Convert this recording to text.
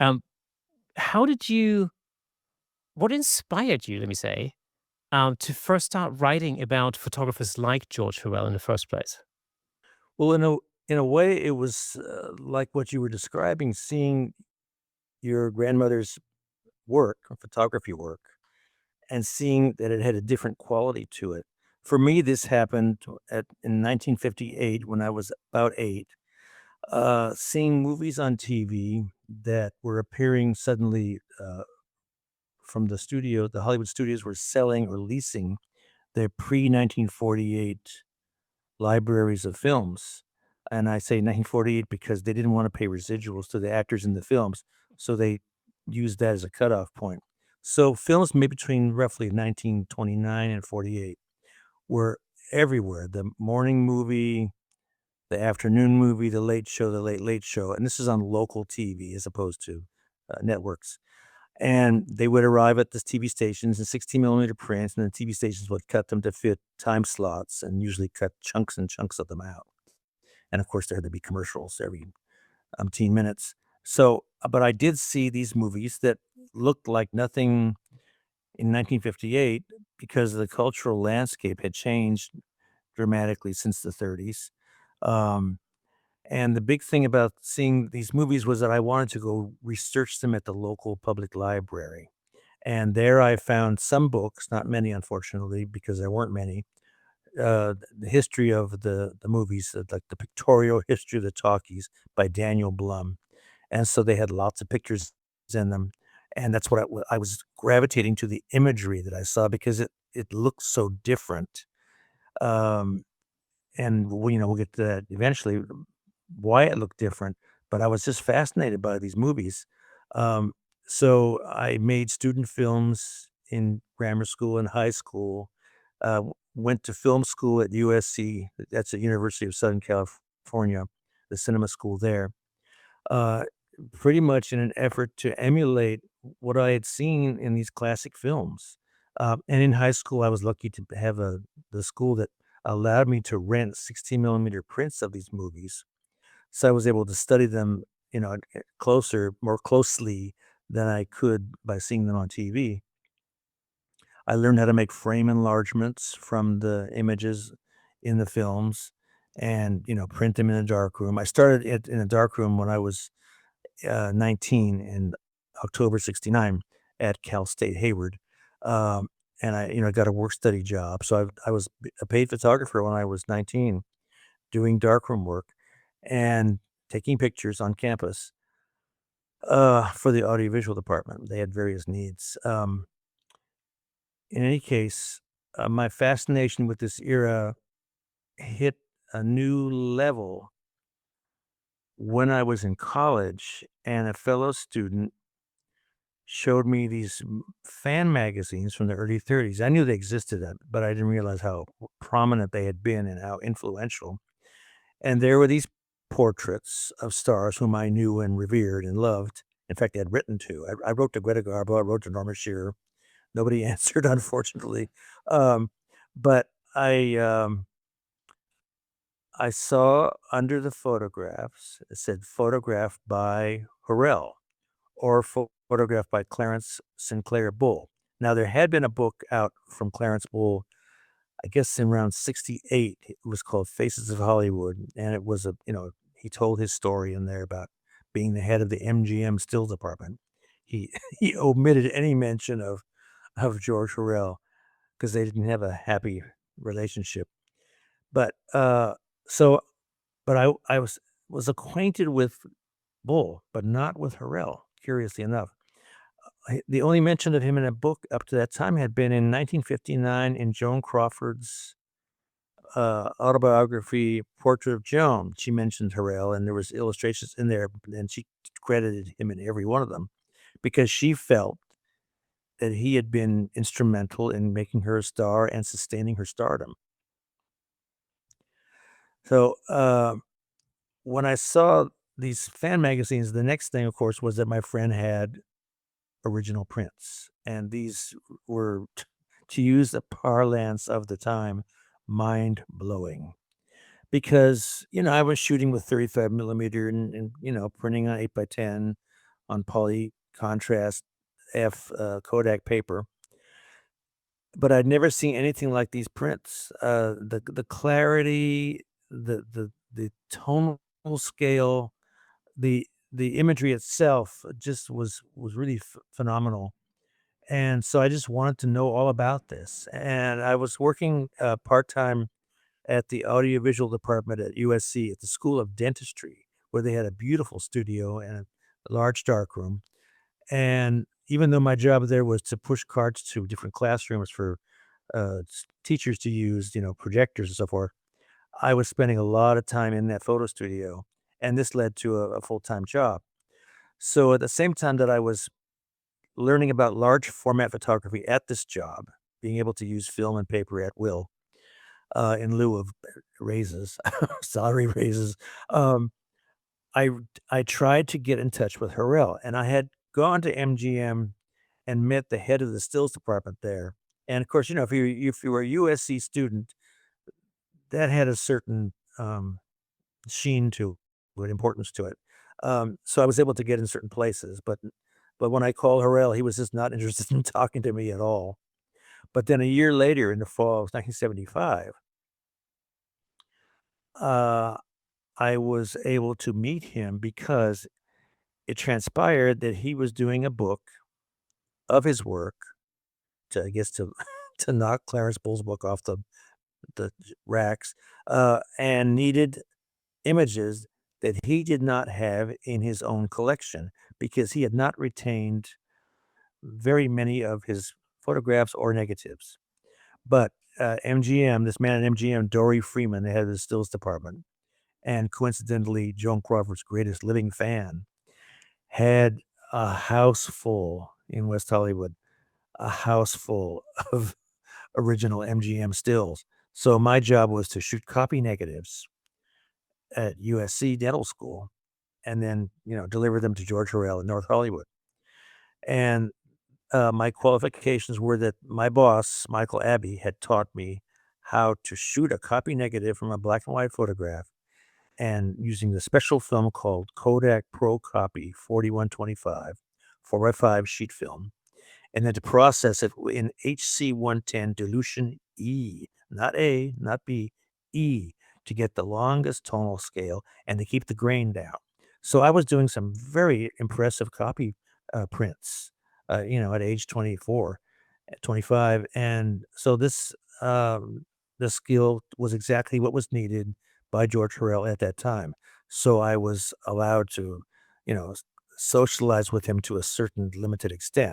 Um, how did you what inspired you, let me say, to first start writing about photographers like George Hurrell in the first place? Well, in a way, it was, like what you were describing, seeing your grandmother's work, or photography work, and seeing that it had a different quality to it. For me, this happened in 1958 when I was about 8, seeing movies on TV that were appearing suddenly, from the studio. The Hollywood studios were selling or leasing their pre-1948 libraries of films, and I say 1948 because they didn't wanna pay residuals to the actors in the films, so they used that as a cutoff point. So, films made between roughly 1929 and '48 were everywhere, the morning movie, the afternoon movie, the late show, the late late show, and this is on local TV as opposed to, networks. And they would arrive at the TV stations in 16 millimeter prints, and the TV stations would cut them to fit time slots and usually cut chunks and chunks of them out. And of course, there had to be commercials every umpteen minutes. So, but I did see these movies that looked like nothing in 1958 because the cultural landscape had changed dramatically since the 30s. Um, and the big thing about seeing these movies was that I wanted to go research them at the local public library. And there I found some books, not many, unfortunately, because there weren't many. The history of the movies, like the pictorial history of the talkies by Daniel Blum, and so they had lots of pictures in them, and that's what I was gravitating to the imagery that I saw because it looked so different. Um, and we'll get to that eventually, why it looked different, but I was just fascinated by these movies. Um, so I made student films in grammar school and high school, went to film school at USC, that's the University of Southern California, the cinema school there, uh, pretty much in an effort to emulate what I had seen in these classic films. And in high school, I was lucky to have the school that allowed me to rent 16 millimeter prints of these movies. So I was able to study them, more closely than I could by seeing them on TV. I learned how to make frame enlargements from the images in the films and, print them in a dark room. I started it in a dark room when I was 19 in October '69 at Cal State Hayward. Um, and I got a work study job. So I was a paid photographer when I was 19 doing darkroom work and taking pictures on campus for the audiovisual department. They had various needs. In any case, my fascination with this era hit a new level when I was in college and a fellow student showed me these fan magazines from the early '30s. I knew they existed, but I didn't realize how prominent they had been and how influential. And there were these portraits of stars whom I knew and revered and loved. In fact, I had written to. I wrote to Greta Garbo. I wrote to Norma Shearer. Nobody answered, unfortunately. Um, but I saw under the photographs, it said photographed by Hurrell or photographed by Clarence Sinclair Bull. Now, there had been a book out from Clarence Bull, I guess in around '68. It was called Faces of Hollywood, and it was he told his story in there about being the head of the MGM still department. He he omitted any mention of George Hurrell because they didn't have a happy relationship. But, so but I was acquainted with Bull, but not with Hurrell, curiously enough. The only mention of him in a book up to that time had been in 1959 in Joan Crawford's, autobiography, Portrait of Joan. She mentioned Hurrell, and there was illustrations in there, and she credited him in every one of them because she felt that he had been instrumental in making her a star and sustaining her stardom. So, when I saw these fan magazines, the next thing, of course, was that my friend had original prints, and these were, to use the parlance of the time, mind-blowing because, I was shooting with 35 millimeter and printing on 8 by 10. on poly contrast Kodak paper, but I'd never seen anything like these prints. The clarity, the tonal scale, the imagery itself just was really phenomenal. And so I just wanted to know all about this. And I was working part time at the audiovisual department at USC at the School of Dentistry, where they had a beautiful studio and a large darkroom. And even though my job there was to push cards to different classrooms for teachers to use, projectors and so forth, I was spending a lot of time in that photo studio. And this led to a full time job. So at the same time that I was learning about large format photography at this job, being able to use film and paper at will, in lieu of raises, salary raises. Um, I tried to get in touch with Hurrell, and I had gone to MGM and met the head of the stills department there. And of course, if you were a USC student, that had a certain sheen to it, importance to it. So I was able to get in certain places, but when I called Hurrell, he was just not interested in talking to me at all. But then a year later, in the fall of 1975, uh, I was able to meet him because it transpired that he was doing a book of his work to, I guess, to to knock Clarence Bull's book off the racks, and needed images that he did not have in his own collection because he had not retained very many of his photographs or negatives. But MGM, this man at MGM, Dory Freeman, the head of the stills department, and coincidentally, Joan Crawford's greatest living fan, had a house full in West Hollywood, a house full of original MGM stills. So my job was to shoot copy negatives at USC Dental School and then, deliver them to George Hurrell in North Hollywood. And my qualifications were that my boss, Michael Abbey, had taught me how to shoot a copy negative from a black and white photograph and using the special film called Kodak Pro Copy 4125 4x5 sheet film, and then to process it in HC-110 dilution E, not A, not B, E, to get the longest tonal scale and to keep the grain down. So I was doing some very impressive copy prints, at age 24, at 25, and so the skill was exactly what was needed by George Hurrell at that time. So I was allowed to, you know, socialize with him to a certain limited extent.